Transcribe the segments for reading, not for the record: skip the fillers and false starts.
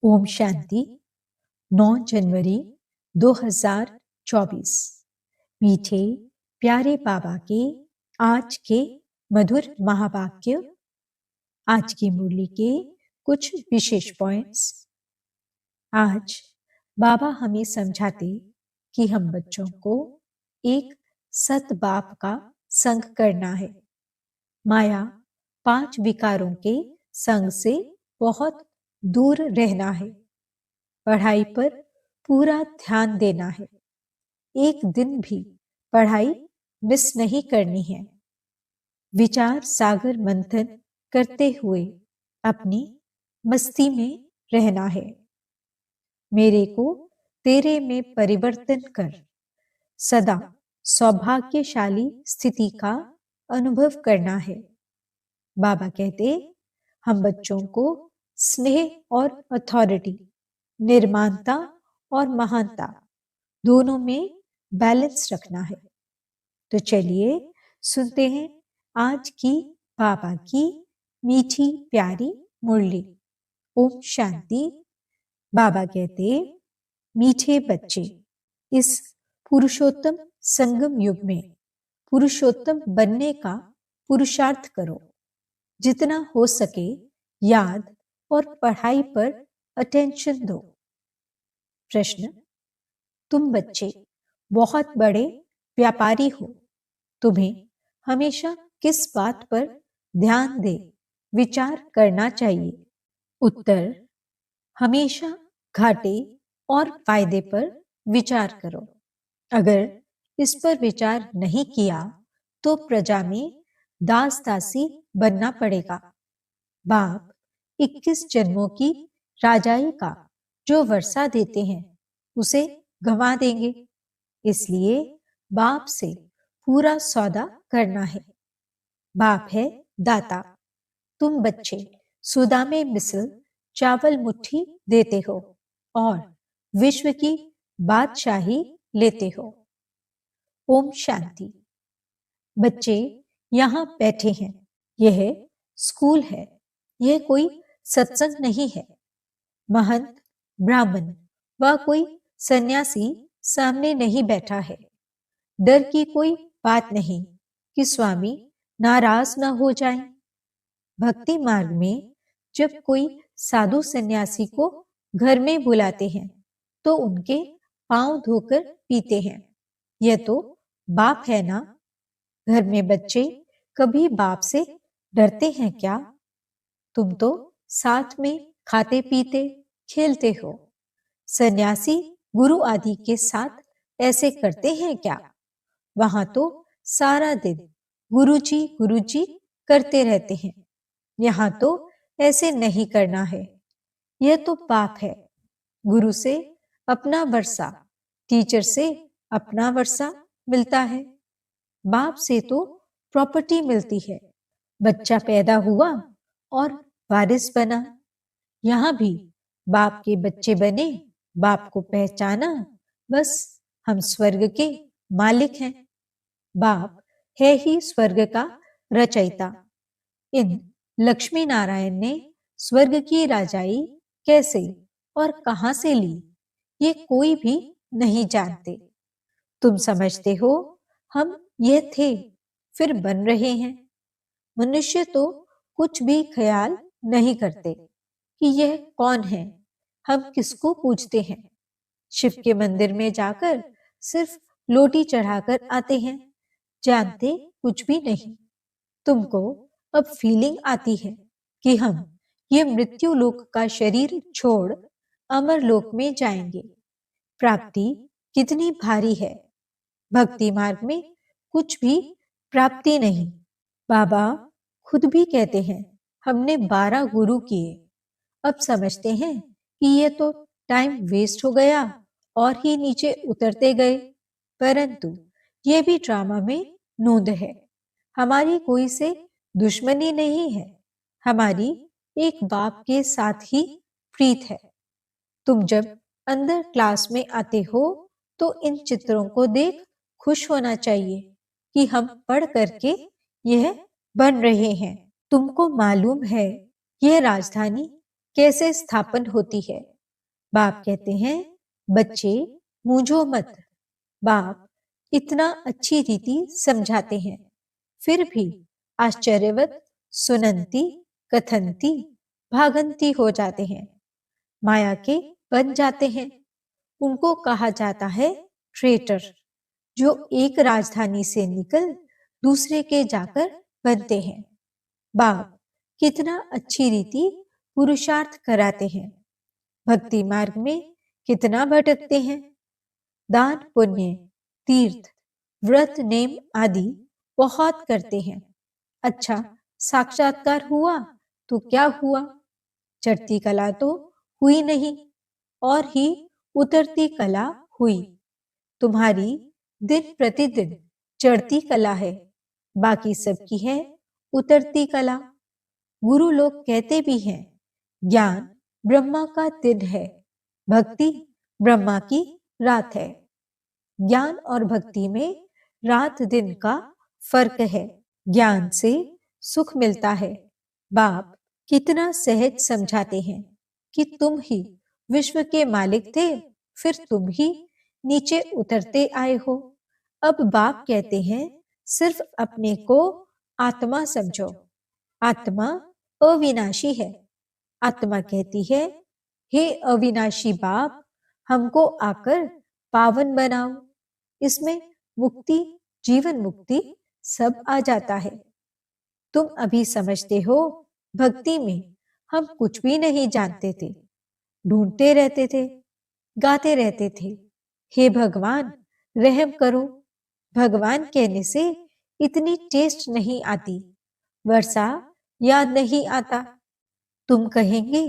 ओम शांति। 9 जनवरी 2024। मीठे प्यारे बाबा के आज के मधुर महावाक्य। आज की मुरली के कुछ विशेष पॉइंट्स। आज बाबा हमें समझाते कि हम बच्चों को एक सत बाप का संग करना है। माया 5 विकारों के संग से बहुत दूर रहना है। पढ़ाई पर पूरा ध्यान देना है। एक दिन भी पढ़ाई मिस नहीं करनी है। विचार सागर मंथन करते हुए अपनी मस्ती में रहना है। मेरे को तेरे में परिवर्तन कर सदा सौभाग्यशाली स्थिति का अनुभव करना है। बाबा कहते हम बच्चों को स्नेह और अथॉरिटी, निर्माणता और महानता दोनों में बैलेंस रखना है। तो चलिए सुनते हैं आज की बाबा की मीठी प्यारी मुरली। ओम शांति। बाबा कहते मीठे बच्चे, इस पुरुषोत्तम संगम युग में पुरुषोत्तम बनने का पुरुषार्थ करो। जितना हो सके याद और पढ़ाई पर अटेंशन दो। प्रश्न, तुम बच्चे बहुत बड़े व्यापारी हो, तुम्हें हमेशा किस बात पर ध्यान दे विचार करना चाहिए? उत्तर, हमेशा घाटे और फायदे पर विचार करो। अगर इस पर विचार नहीं किया तो प्रजा में दास दासी बनना पड़ेगा। बाप 21 जन्मों की राजाई का जो वर्षा देते हैं उसे गंवा देंगे। इसलिए बाप से पूरा सौदा करना है। बाप है दाता। तुम बच्चे सुदा में मिसल चावल मुट्ठी देते हो और विश्व की बादशाही लेते हो। ओम शांति। बच्चे यहाँ बैठे हैं, यह स्कूल है, यह कोई सत्संग नहीं है। महंत, ब्राह्मण व कोई सन्यासी सामने नहीं बैठा है। डर की कोई बात नहीं कि स्वामी नाराज न हो जाएं। भक्ति मार्ग में जब कोई साधु सन्यासी को घर में बुलाते हैं तो उनके पांव धोकर पीते हैं। यह तो बाप है ना। घर में बच्चे कभी बाप से डरते हैं क्या? तुम तो साथ में खाते पीते खेलते हो। सन्यासी गुरु आदि के साथ ऐसे करते हैं क्या? वहां तो सारा दिन गुरुजी करते रहते हैं। यहाँ तो ऐसे नहीं करना है। यह तो पाप है। गुरु से अपना वर्षा, टीचर से अपना वर्षा मिलता है। बाप से तो प्रॉपर्टी मिलती है। बच्चा पैदा हुआ और वारिस बना। यहाँ भी बाप के बच्चे बने, बाप को पहचाना, बस हम स्वर्ग के मालिक हैं। बाप है ही स्वर्ग का रचयिता। इन लक्ष्मी नारायण ने स्वर्ग की राजाई कैसे और कहां से ली, ये कोई भी नहीं जानते। तुम समझते हो हम यह थे, फिर बन रहे हैं। मनुष्य तो कुछ भी ख्याल नहीं करते कि यह कौन है, हम किसको पूजते हैं। शिव के मंदिर में जाकर सिर्फ लोटी चढ़ाकर आते हैं, जानते कुछ भी नहीं। तुमको अब फीलिंग आती है कि हम ये मृत्यु लोक का शरीर छोड़ अमर लोक में जाएंगे। प्राप्ति कितनी भारी है। भक्ति मार्ग में कुछ भी प्राप्ति नहीं। बाबा खुद भी कहते हैं हमने 12 गुरु किए। अब समझते हैं कि ये तो टाइम वेस्ट हो गया और ही नीचे उतरते गए, परंतु ये भी ड्रामा में नोंद है। हमारी कोई से दुश्मनी नहीं है, हमारी एक बाप के साथ ही प्रीत है। तुम जब अंदर क्लास में आते हो तो इन चित्रों को देख खुश होना चाहिए कि हम पढ़ करके यह बन रहे हैं। तुमको मालूम है यह राजधानी कैसे स्थापन होती है? बाप कहते हैं, बच्चे मूंझो मत। बाप इतना अच्छी रीति समझाते हैं, फिर भी आश्चर्यवत सुनंती कथनती भागंती हो जाते हैं, माया के बन जाते हैं। उनको कहा जाता है ट्रेटर, जो एक राजधानी से निकल दूसरे के जाकर बनते हैं। बाप कितना अच्छी रीति पुरुषार्थ कराते हैं, भक्ति मार्ग में कितना भटकते हैं। दान पुण्य तीर्थ व्रत नेम आदि बहुत करते हैं। अच्छा, साक्षात्कार हुआ तो क्या हुआ? चढ़ती कला तो हुई नहीं, और ही उतरती कला हुई। तुम्हारी दिन प्रतिदिन चढ़ती कला है, बाकी सबकी है उतरती कला। गुरु लोग कहते भी हैं, ज्ञान ब्रह्मा का दिन है, भक्ति ब्रह्मा की रात है। ज्ञान और भक्ति में रात दिन का फर्क है। ज्ञान से सुख मिलता है। बाप कितना सहज समझाते हैं कि तुम ही विश्व के मालिक थे, फिर तुम ही नीचे उतरते आए हो। अब बाप कहते हैं, सिर्फ अपने को आत्मा समझो। आत्मा अविनाशी है। आत्मा कहती है, हे अविनाशी बाप, हमको आकर पावन बनाओ। इसमें मुक्ति, जीवन मुक्ति सब आ जाता है। तुम अभी समझते हो, भक्ति में हम कुछ भी नहीं जानते थे, ढूंढते रहते थे, गाते रहते थे, हे भगवान रहम करो। भगवान कहने से इतनी टेस्ट नहीं आती, वर्षा याद नहीं आता। तुम कहेंगे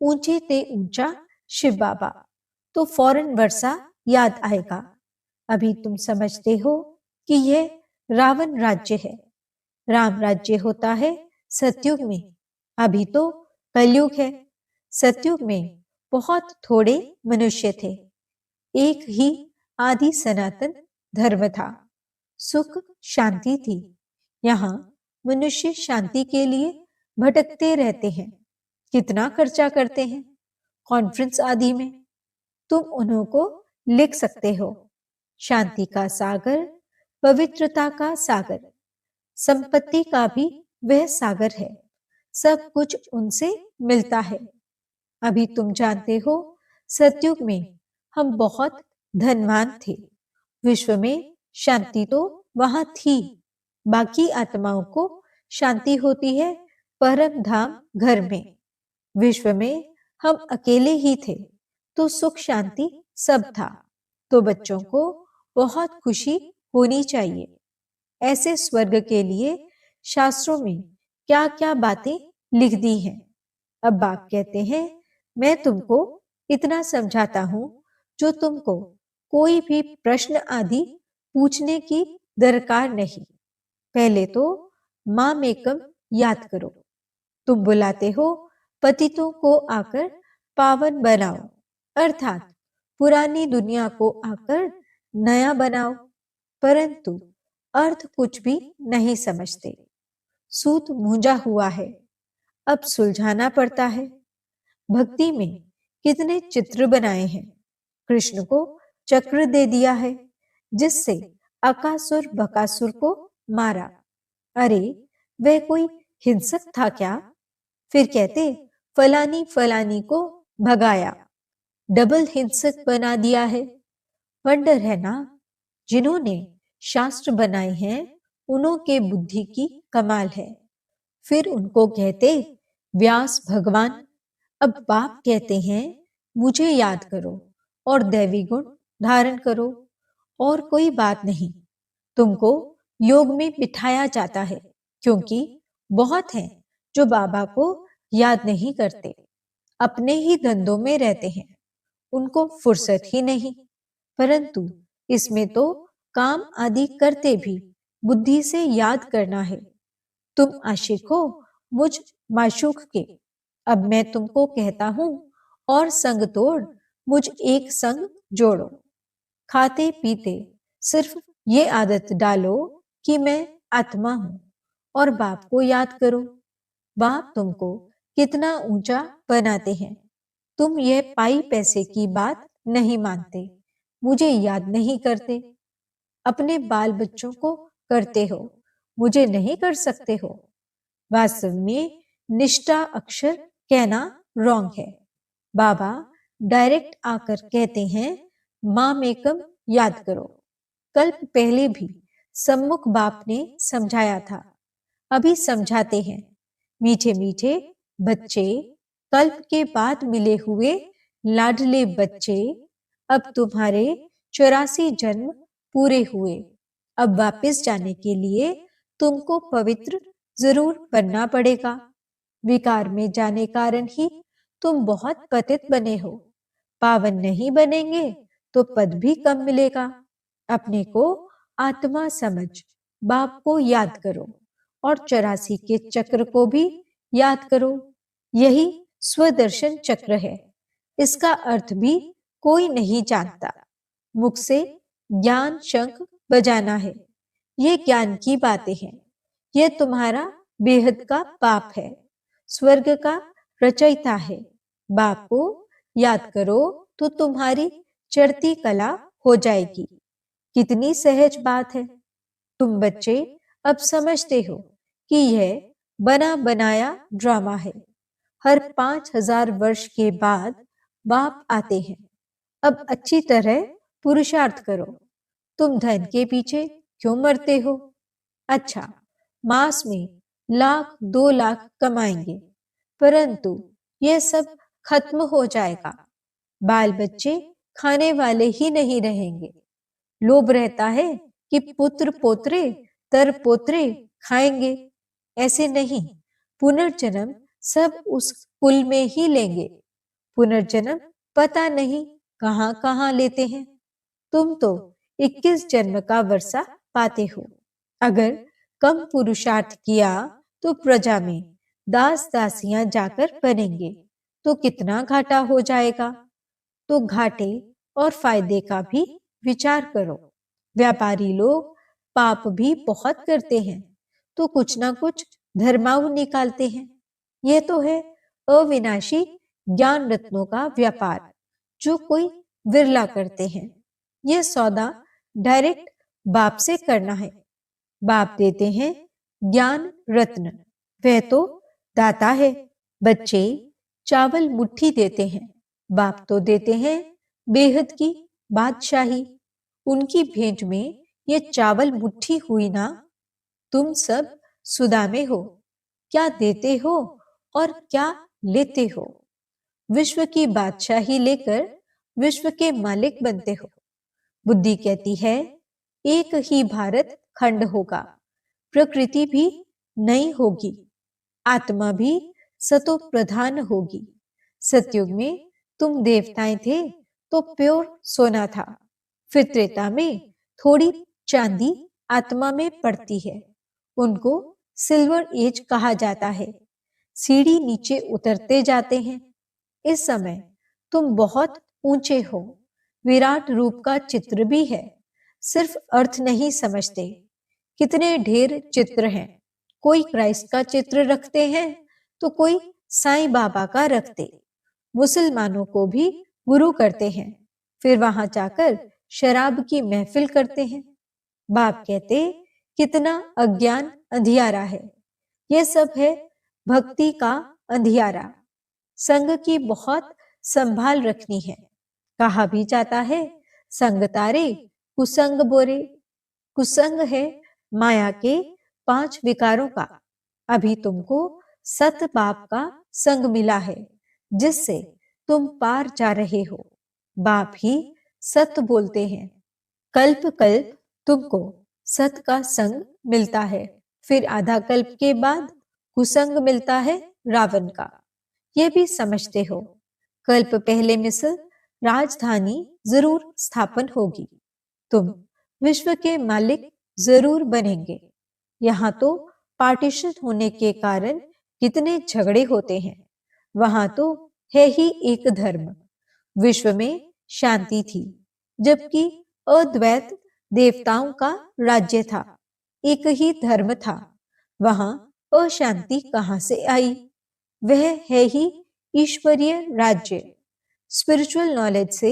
ऊंचे ते ऊंचा शिव बाबा, तो फौरन वर्षा याद आएगा। अभी तुम समझते हो कि यह रावण राज्य है, राम राज्य होता है सतयुग में। अभी तो कलयुग है। सतयुग में बहुत थोड़े मनुष्य थे, एक ही आदि सनातन धर्म था, सुख शांति थी। यहाँ मनुष्य शांति के लिए भटकते रहते हैं, कितना खर्चा करते हैं कॉन्फ्रेंस आदि में। तुम उन्हों को लिख सकते हो, शांति का सागर, पवित्रता का सागर, संपत्ति का भी वह सागर है, सब कुछ उनसे मिलता है। अभी तुम जानते हो, सतयुग में हम बहुत धनवान थे, विश्व में शांति तो वहां थी। बाकी आत्माओं को शांति होती है परम धाम घर में। विश्व में हम अकेले ही थे, तो सुख शांति सब था। तो बच्चों को बहुत खुशी होनी चाहिए। ऐसे स्वर्ग के लिए शास्त्रों में क्या क्या बातें लिख दी हैं। अब बाप कहते हैं, मैं तुमको इतना समझाता हूं जो तुमको कोई भी प्रश्न आदि पूछने की दरकार नहीं। पहले तो मां मेकम याद करो। तुम बुलाते हो पतितों को आकर पावन बनाओ, अर्थात पुरानी दुनिया को आकर नया बनाओ, परंतु अर्थ कुछ भी नहीं समझते। सूत मूंझा हुआ है, अब सुलझाना पड़ता है। भक्ति में कितने चित्र बनाए हैं। कृष्ण को चक्र दे दिया है, जिससे अकासुर बकासुर को मारा। अरे वह कोई हिंसक था क्या? फिर कहते फलानी फलानी को भगाया, डबल हिंसक बना दिया है। वंडर है ना, जिन्होंने शास्त्र बनाए हैं उन्हों के बुद्धि की कमाल है। फिर उनको कहते व्यास भगवान। अब बाप कहते हैं, मुझे याद करो और दैवी गुण धारण करो, और कोई बात नहीं। तुमको योग में बिठाया जाता है, क्योंकि बहुत हैं जो बाबा को याद नहीं करते, अपने ही धंधों में रहते हैं, उनको फुर्सत ही नहीं। परंतु इसमें तो काम आदि करते भी बुद्धि से याद करना है। तुम आशिक हो मुझ माशूक के। अब मैं तुमको कहता हूं, और संग तोड़ मुझ एक संग जोड़ो। खाते पीते सिर्फ ये आदत डालो कि मैं आत्मा हूं, और बाप को याद करो। बाप तुमको कितना ऊंचा बनाते हैं। तुम यह पाई पैसे की बात नहीं मानते, मुझे याद नहीं करते, अपने बाल बच्चों को करते हो, मुझे नहीं कर सकते हो। वास्तव में निष्ठा अक्षर कहना रॉन्ग है। बाबा डायरेक्ट आकर कहते हैं माम एकम याद करो। कल्प पहले भी सम्मुख बाप ने समझाया था, अभी समझाते हैं। मीठे मीठे बच्चे, कल्प के बाद मिले हुए लाडले बच्चे, अब तुम्हारे 84 जन्म पूरे हुए। अब वापस जाने के लिए तुमको पवित्र जरूर बनना पड़ेगा। विकार में जाने कारण ही तुम बहुत पतित बने हो। पावन नहीं बनेंगे तो पद भी कम मिलेगा। अपने को आत्मा समझ बाप को याद करो और 84 के चक्र को भी याद करो। यही स्वदर्शन चक्र है। इसका अर्थ भी कोई नहीं जानता। मुख से ज्ञान शंख बजाना है। ये ज्ञान की बातें हैं। यह तुम्हारा बेहद का बाप है, स्वर्ग का रचयिता है। बाप को याद करो तो तुम्हारी चढ़ती कला हो जाएगी। कितनी सहज बात है। तुम बच्चे अब समझते हो कि यह बना बनाया ड्रामा है। हर 5000 वर्ष के बाद बाप आते हैं। अब अच्छी तरह पुरुषार्थ करो। तुम धन के पीछे क्यों मरते हो? अच्छा, मास में 1,00,000-2,00,000 कमाएंगे, परंतु यह सब खत्म हो जाएगा। बाल बच्चे खाने वाले ही नहीं रहेंगे। लोभ रहता है कि पुत्र पोत्रे तर पोत्रे खाएंगे। ऐसे नहीं, पुनर्जन्म सब उस कुल में ही लेंगे। पुनर्जन्म पता नहीं कहां कहां लेते हैं। तुम तो 21 जन्म का वर्षा पाते हो। अगर कम पुरुषार्थ किया तो प्रजा में दास दासियां जाकर बनेंगे तो कितना घाटा हो जाएगा। तो घाटे और फायदे का भी विचार करो। व्यापारी लोग पाप भी बहुत करते हैं तो कुछ ना कुछ धर्माऊ निकालते हैं। यह तो है अविनाशी ज्ञान रत्नों का व्यापार, जो कोई विरला करते हैं। यह सौदा डायरेक्ट बाप से करना है। बाप देते हैं ज्ञान रत्न, वह तो दाता है। बच्चे चावल मुट्ठी देते हैं, बाप तो देते हैं बेहद की बादशाही। उनकी भेंट में ये चावल मुट्ठी हुई ना। तुम सब सुदामे हो, क्या देते हो और क्या लेते हो। विश्व की बादशाही लेकर विश्व के मालिक बनते हो। बुद्धि कहती है एक ही भारत खंड होगा, प्रकृति भी नई होगी, आत्मा भी सतो प्रधान होगी। सतयुग में तुम देवताएं थे तो प्योर सोना था। फिर त्रेता में थोड़ी चांदी आत्मा में पड़ती है, उनको सिल्वर एज कहा जाता है। सीढ़ी नीचे उतरते जाते हैं। इस समय तुम बहुत ऊंचे हो। विराट रूप का चित्र भी है, सिर्फ अर्थ नहीं समझते। कितने ढेर चित्र हैं। कोई क्राइस्ट का चित्र रखते हैं तो कोई साईं बाबा का रखते। मुसलमानों को भी गुरु करते हैं, फिर वहां जाकर शराब की महफिल करते हैं। बाप कहते कितना अज्ञान अंधियारा है। यह सब है भक्ति का अंधियारा। संग की बहुत संभाल रखनी है। कहा भी जाता है संग तारे कुसंग बोरे। कुसंग है माया के 5 विकारों का। अभी तुमको सत बाप का संग मिला है, जिससे तुम पार जा रहे हो। बाप ही सत बोलते हैं। कल्प कल्प तुमको सत का संग मिलता है, फिर आधा कल्प के बाद कुसंग मिलता है रावण का। यह भी समझते हो। कल्प पहले मिस्र राजधानी जरूर स्थापन होगी। तुम विश्व के मालिक जरूर बनेंगे। यहाँ तो पार्टीशन होने के कारण कितने झगड़े होते हैं। वहां तो है ही एक धर्म। विश्व में शांति थी, जबकि अद्वैत देवताओं का राज्य था। एक ही धर्म था। वहां अशांति कहां से आई? वह है ही ईश्वरीय राज्य। स्पिरिचुअल नॉलेज से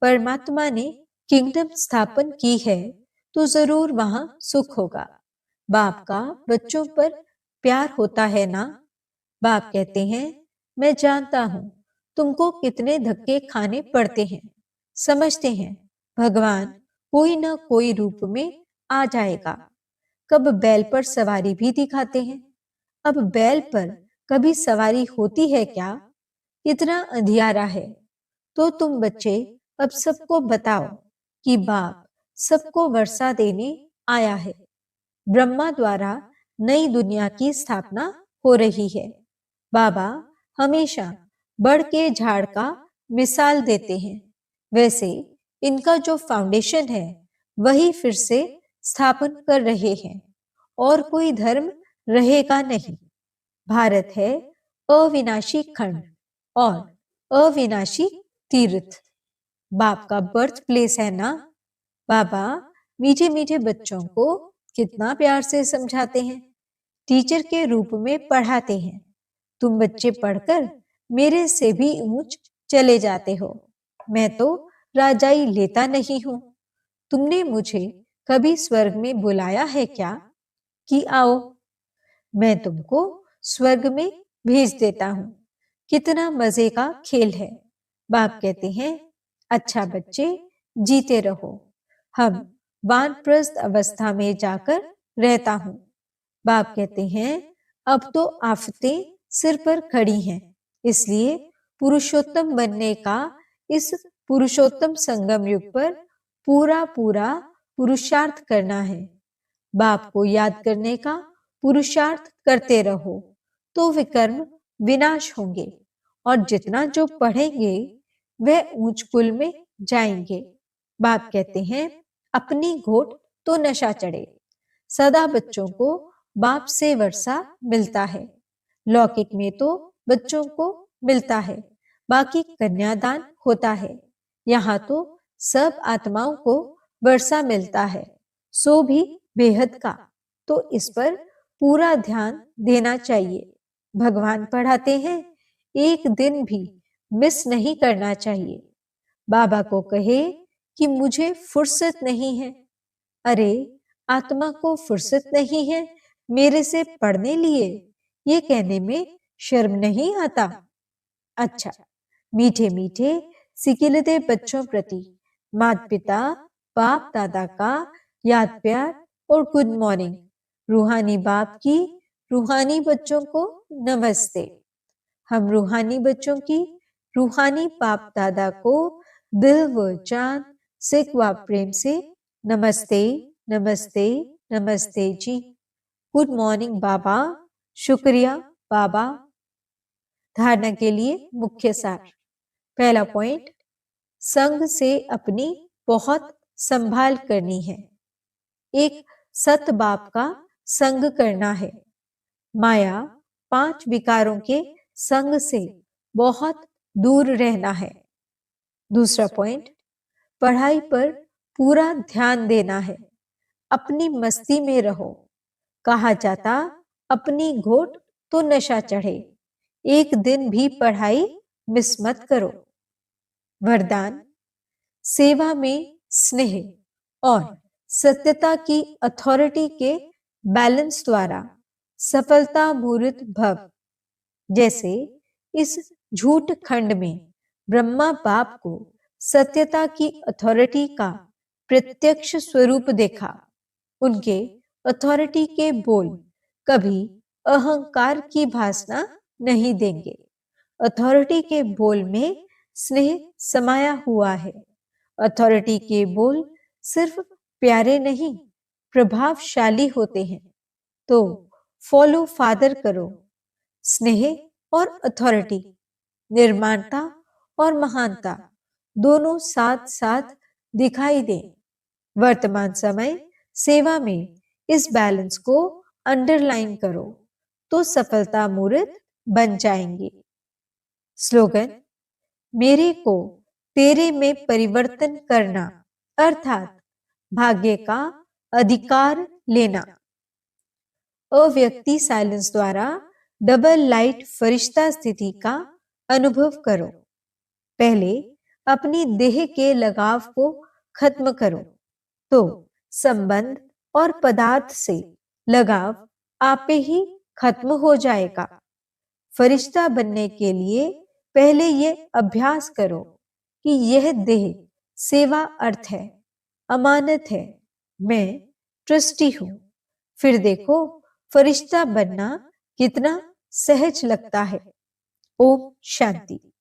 परमात्मा ने किंगडम स्थापन की है तो जरूर वहां सुख होगा। बाप का बच्चों पर प्यार होता है ना। बाप कहते हैं, मैं जानता हूं तुमको कितने धक्के खाने पड़ते हैं। समझते हैं भगवान कोई ना कोई रूप में आ जाएगा। कब बैल पर सवारी भी दिखाते हैं। अब बैल पर कभी सवारी होती है क्या? इतना अंधियारा है। तो तुम बच्चे अब सबको बताओ कि बाप सबको वर्षा देने आया है। ब्रह्मा द्वारा नई दुनिया की स्थापना हो रही है। बाबा हमेशा बड़ के झाड़ का मिसाल देते हैं। वैसे इनका जो फाउंडेशन है वही फिर से स्थापन कर रहे हैं और कोई धर्म रहेगा नहीं। भारत है अविनाशी खंड और अविनाशी तीर्थ। बाप का बर्थ प्लेस है ना। बाबा मीठे मीठे बच्चों को कितना प्यार से समझाते हैं। टीचर के रूप में पढ़ाते हैं। तुम बच्चे पढ़कर मेरे से भी ऊंच चले जाते हो। मैं तो राजाई लेता नहीं हूं। तुमने मुझे कभी स्वर्ग में बुलाया है क्या कि आओ? मैं तुमको स्वर्ग में भेज देता हूं। कितना मजे का खेल है। बाप कहते हैं, अच्छा बच्चे जीते रहो। हम वानप्रस्थ अवस्था में जाकर रहता हूं। बाप कहते हैं, अब तो आफतें सिर पर खड़ी हैं, इसलिए पुरुषोत्तम बनने का इस पुरुषोत्तम संगम युग पर पूरा पूरा पुरुषार्थ करना है। बाप को याद करने का पुरुषार्थ करते रहो तो विकर्म विनाश होंगे और जितना जो पढ़ेंगे वह ऊंच कुल में जाएंगे। बाप कहते हैं, अपनी घोट तो नशा चढ़े। सदा बच्चों को बाप से वर्षा मिलता है। लौकिक में तो बच्चों को मिलता है, बाकी कन्यादान होता है। यहाँ तो सब आत्माओं को वर्षा मिलता है, सो भी बेहद का। तो इस पर पूरा ध्यान देना चाहिए। भगवान पढ़ाते हैं, एक दिन भी मिस नहीं करना चाहिए। बाबा को कहे कि मुझे फुर्सत नहीं है। अरे आत्मा को फुर्सत नहीं है मेरे से पढ़ने लिए, ये कहने में शर्म नहीं आता? अच्छा, मीठे मीठे सिकिलते बच्चों प्रति माता पिता बाप दादा का याद प्यार और गुड मॉर्निंग। रूहानी बाप की रूहानी बच्चों को नमस्ते। हम रूहानी बच्चों की रूहानी बाप दादा को दिल व जान सिख व प्रेम से नमस्ते नमस्ते नमस्ते जी। गुड मॉर्निंग बाबा। शुक्रिया बाबा। धारणा के लिए मुख्य सार। पहला पॉइंट, संग से अपनी बहुत संभाल करनी है। एक सत बाप का संग करना है। माया 5 विकारों के संग से बहुत दूर रहना है। दूसरा पॉइंट, पढ़ाई पर पूरा ध्यान देना है। अपनी मस्ती में रहो। कहा जाता, अपनी घोट तो नशा चढ़े। एक दिन भी पढ़ाई मिस मत करो। वरदान, सेवा में स्नेह और सत्यता की अथॉरिटी के बैलेंस द्वारा सफलता मूर्त भव। जैसे इस झूठ खंड में ब्रह्मा बाप को सत्यता की अथॉरिटी का प्रत्यक्ष स्वरूप देखा। उनके अथॉरिटी के बोल कभी अहंकार की भासना नहीं देंगे। अथॉरिटी के बोल में स्नेह समाया हुआ है। अथॉरिटी के बोल सिर्फ प्यारे नहीं, प्रभावशाली होते हैं। तो फॉलो फादर करो। स्नेह और अथॉरिटी, निर्माणता और महानता दोनों साथ साथ दिखाई दे। वर्तमान समय सेवा में इस बैलेंस को अंडरलाइन करो तो सफलता मूर्त बन जाएंगे। स्लोगन, मेरे को तेरे में परिवर्तन करना अर्थात भाग्य का अधिकार लेना। अव्यक्ति साइलेंस द्वारा डबल लाइट फरिश्ता स्थिति का अनुभव करो। पहले अपनी देह के लगाव को खत्म करो, तो संबंध और पदार्थ से लगाव आपे ही खत्म हो जाएगा। फरिश्ता बनने के लिए पहले ये अभ्यास करो कि यह देह सेवा अर्थ है, अमानत है, मैं ट्रस्टी हूं। फिर देखो फरिश्ता बनना कितना सहज लगता है। ओम शांति।